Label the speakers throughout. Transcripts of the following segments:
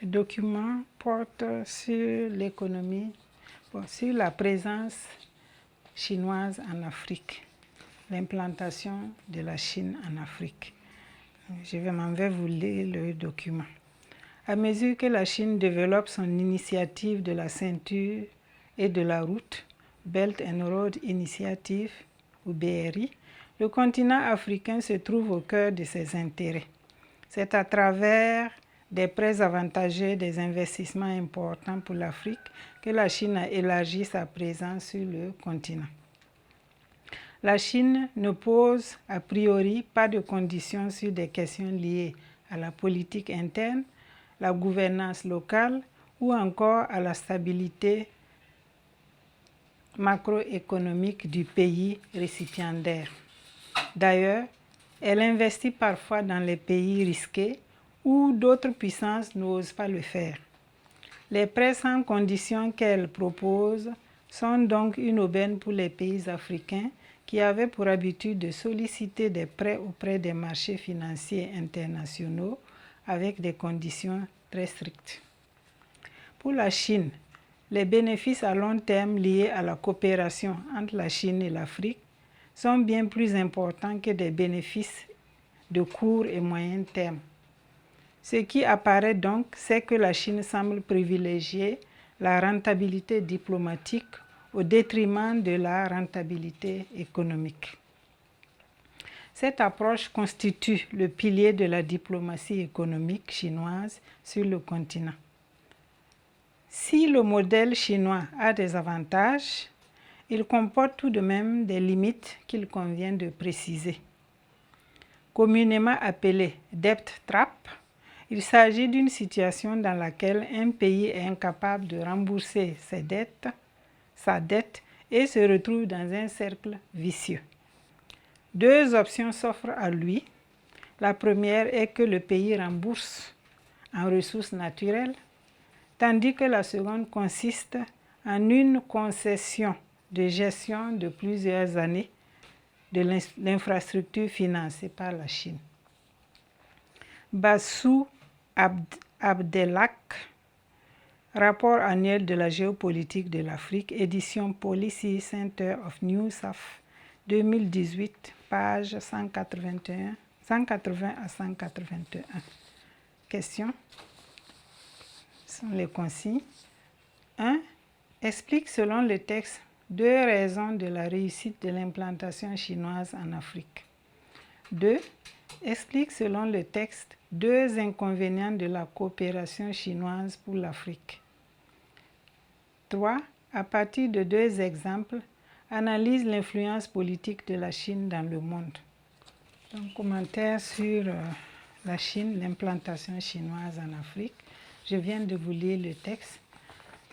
Speaker 1: document porte sur l'économie, sur la présence chinoise en Afrique, l'implantation de la Chine en Afrique. Je m'en vais vous lire le document. À mesure que la Chine développe son initiative de la ceinture et de la route, Belt and Road Initiative, ou BRI, le continent africain se trouve au cœur de ses intérêts. C'est à travers des prêts avantageux, des investissements importants pour l'Afrique que la Chine a élargi sa présence sur le continent. La Chine ne pose a priori pas de conditions sur des questions liées à la politique interne, la gouvernance locale ou encore à la stabilité macroéconomique du pays récipiendaire. D'ailleurs, elle investit parfois dans les pays risqués où d'autres puissances n'osent pas le faire. Les prêts sans conditions qu'elle propose sont donc une aubaine pour les pays africains qui avaient pour habitude de solliciter des prêts auprès des marchés financiers internationaux avec des conditions très strictes. Pour la Chine, les bénéfices à long terme liés à la coopération entre la Chine et l'Afrique sont bien plus importants que des bénéfices de court et moyen terme. Ce qui apparaît donc, c'est que la Chine semble privilégier la rentabilité diplomatique au détriment de la rentabilité économique. Cette approche constitue le pilier de la diplomatie économique chinoise sur le continent. Si le modèle chinois a des avantages, il comporte tout de même des limites qu'il convient de préciser. Communément appelé debt trap, il s'agit d'une situation dans laquelle un pays est incapable de rembourser sa dette et se retrouve dans un cercle vicieux. Deux options s'offrent à lui. La première est que le pays rembourse en ressources naturelles, tandis que la seconde consiste en une concession de gestion de plusieurs années de l'infrastructure financée par la Chine. Bassou Abdelhak, rapport annuel de la géopolitique de l'Afrique, édition Policy Center of New South, 2018, page 180 à 181. Question. Ce sont les consignes. 1. Explique selon le texte deux raisons de la réussite de l'implantation chinoise en Afrique. 2. Explique selon le texte deux inconvénients de la coopération chinoise pour l'Afrique. 3. À partir de deux exemples, analyse l'influence politique de la Chine dans le monde. Donc, commentaire sur la Chine, l'implantation chinoise en Afrique. Je viens de vous lire le texte.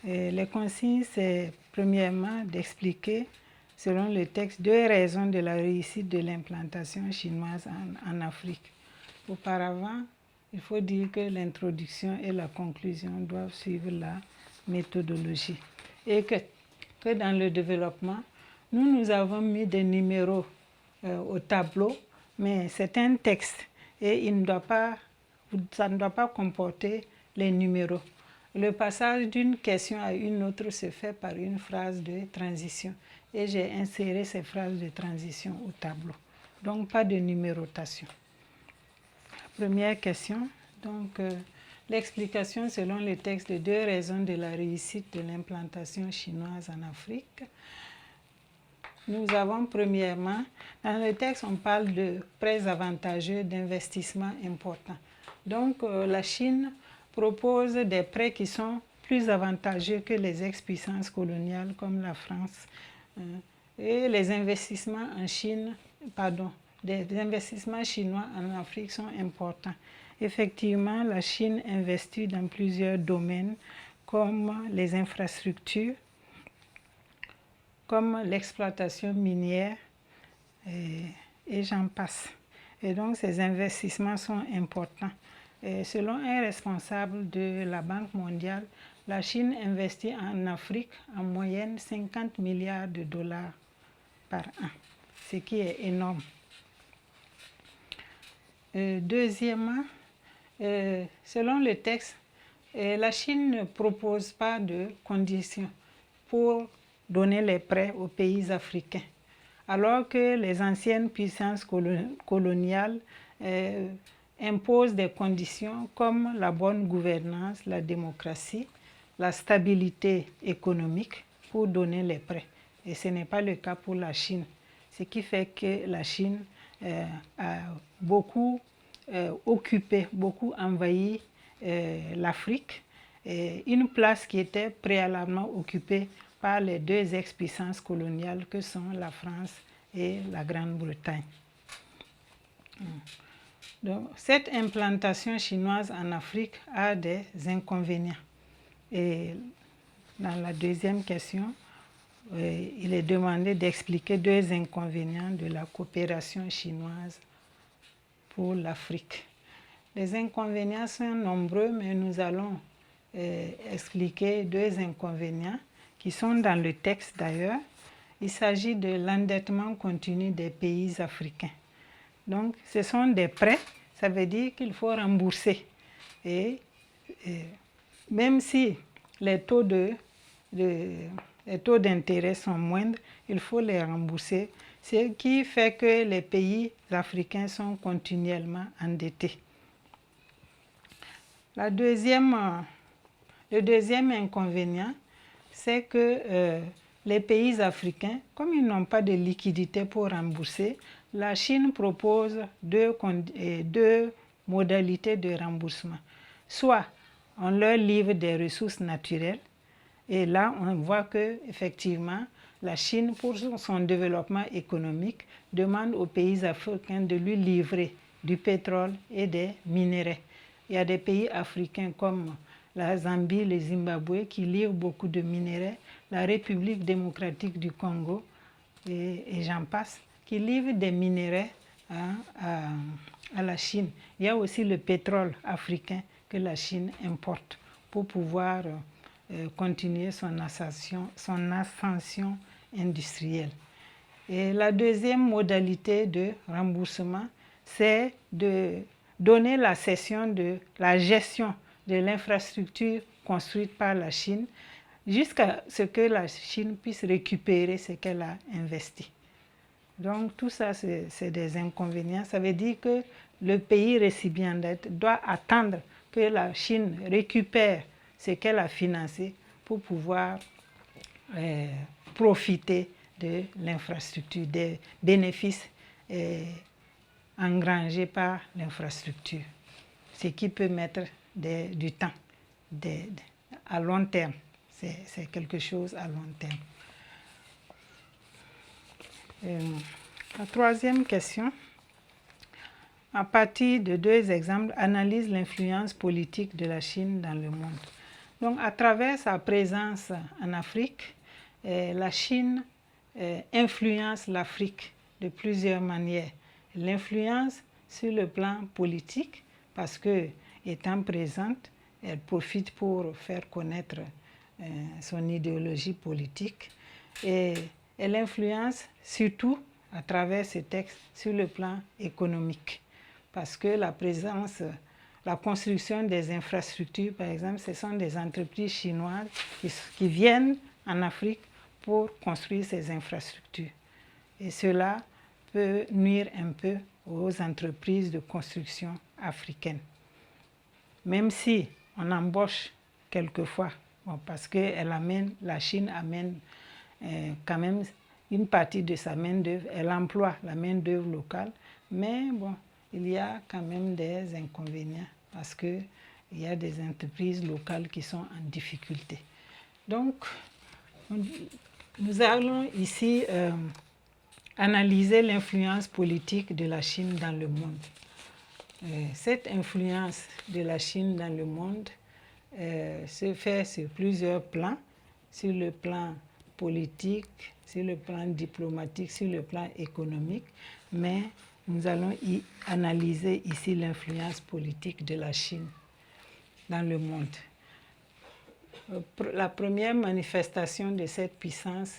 Speaker 1: Les consignes, c'est premièrement d'expliquer, selon le texte, deux raisons de la réussite de l'implantation chinoise en Afrique. Auparavant, il faut dire que l'introduction et la conclusion doivent suivre la méthodologie. Et que dans le développement, nous avons mis des numéros au tableau, mais c'est un texte et ça ne doit pas comporter les numéros. Le passage d'une question à une autre se fait par une phrase de transition et j'ai inséré ces phrases de transition au tableau. Donc, pas de numérotation. Première question. Donc, l'explication selon le texte de deux raisons de la réussite de l'implantation chinoise en Afrique. Nous avons premièrement, dans le texte, on parle de prêts avantageux d'investissement importants. Donc, la Chine propose des prêts qui sont plus avantageux que les ex-puissances coloniales comme la France. Et les investissements en Chine, des investissements chinois en Afrique sont importants. Effectivement, la Chine investit dans plusieurs domaines comme les infrastructures, comme l'exploitation minière et j'en passe. Et donc, ces investissements sont importants. Et selon un responsable de la Banque mondiale, la Chine investit en Afrique en moyenne 50 milliards de dollars par an, ce qui est énorme. Deuxièmement, selon le texte, Et la Chine ne propose pas de conditions pour donner les prêts aux pays africains, alors que les anciennes puissances coloniales imposent des conditions comme la bonne gouvernance, la démocratie, la stabilité économique pour donner les prêts. Et ce n'est pas le cas pour la Chine, ce qui fait que la Chine a beaucoup occupé, beaucoup envahi l'Afrique, une place qui était préalablement occupée par les deux ex-puissances coloniales que sont la France et la Grande-Bretagne. Donc, cette implantation chinoise en Afrique a des inconvénients. Et dans la deuxième question, il est demandé d'expliquer deux inconvénients de la coopération chinoise pour l'Afrique. Les inconvénients sont nombreux, mais nous allons expliquer deux inconvénients qui sont dans le texte d'ailleurs. Il s'agit de l'endettement continu des pays africains. Donc, ce sont des prêts, ça veut dire qu'il faut rembourser. Et même si les taux d'intérêt sont moindres, il faut les rembourser, ce qui fait que les pays africains sont continuellement endettés. Le deuxième inconvénient, c'est que les pays africains, comme ils n'ont pas de liquidité pour rembourser, la Chine propose deux modalités de remboursement. Soit on leur livre des ressources naturelles, et là on voit que effectivement la Chine, pour son développement économique, demande aux pays africains de lui livrer du pétrole et des minerais. Il y a des pays africains comme la Zambie, le Zimbabwe qui livrent beaucoup de minerais, la République démocratique du Congo et j'en passe, qui livrent des minerais à la Chine. Il y a aussi le pétrole africain que la Chine importe pour pouvoir continuer son ascension industrielle. Et la deuxième modalité de remboursement, c'est de donner la cession de la gestion de l'infrastructure construite par la Chine jusqu'à ce que la Chine puisse récupérer ce qu'elle a investi. Donc tout ça, c'est des inconvénients. Ça veut dire que le pays récipiendaire doit attendre que la Chine récupère ce qu'elle a financé pour pouvoir profiter de l'infrastructure, des bénéfices engrangés par l'infrastructure, ce qui peut mettre du temps à long terme. C'est quelque chose à long terme. La troisième question, à partir de deux exemples, analyse l'influence politique de la Chine dans le monde. Donc, à travers sa présence en Afrique, la Chine influence l'Afrique de plusieurs manières. L'influence sur le plan politique, parce que, étant présente, elle profite pour faire connaître son idéologie politique. Et elle influence surtout, à travers ce texte, sur le plan économique. Parce que la construction des infrastructures, par exemple, ce sont des entreprises chinoises qui viennent en Afrique pour construire ces infrastructures. Et cela peut nuire un peu aux entreprises de construction africaines. Même si on embauche quelquefois, parce que la Chine amène quand même une partie de sa main-d'œuvre, elle emploie la main-d'œuvre locale, mais bon, il y a quand même des inconvénients parce qu'il y a des entreprises locales qui sont en difficulté. Donc, nous allons ici analyser l'influence politique de la Chine dans le monde. Cette influence de la Chine dans le monde se fait sur plusieurs plans, sur le plan politique, sur le plan diplomatique, sur le plan économique, mais nous allons y analyser ici l'influence politique de la Chine dans le monde. La première manifestation de cette puissance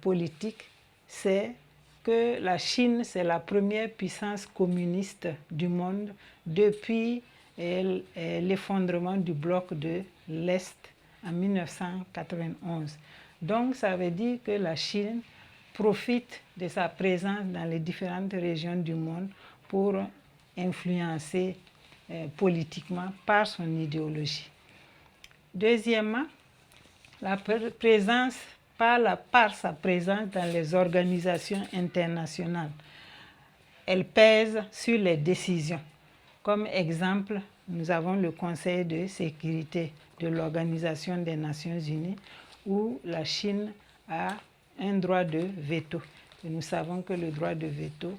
Speaker 1: politique, c'est que la Chine, c'est la première puissance communiste du monde depuis et l'effondrement du bloc de l'Est en 1991. Donc ça veut dire que la Chine profite de sa présence dans les différentes régions du monde pour influencer politiquement par son idéologie. Deuxièmement, la présence, par sa présence dans les organisations internationales, elle pèse sur les décisions. Comme exemple, nous avons le Conseil de sécurité de l'Organisation des Nations Unies où la Chine a un droit de veto. Et nous savons que le droit de veto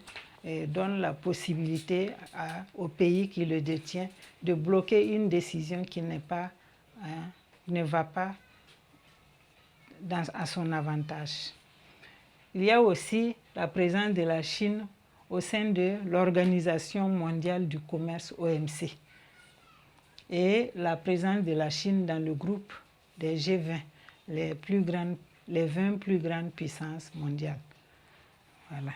Speaker 1: donne la possibilité au pays qui le détient de bloquer une décision qui ne va pas à son avantage. Il y a aussi la présence de la Chine au sein de l'Organisation mondiale du commerce OMC et la présence de la Chine dans le groupe des G20, les 20 plus grandes puissances mondiales. Voilà.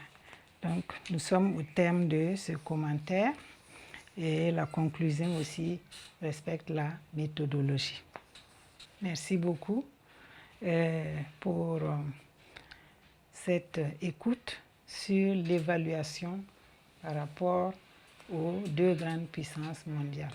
Speaker 1: Donc, nous sommes au terme de ce commentaire et la conclusion aussi respecte la méthodologie. Merci beaucoup pour cette écoute sur l'évaluation par rapport aux deux grandes puissances mondiales.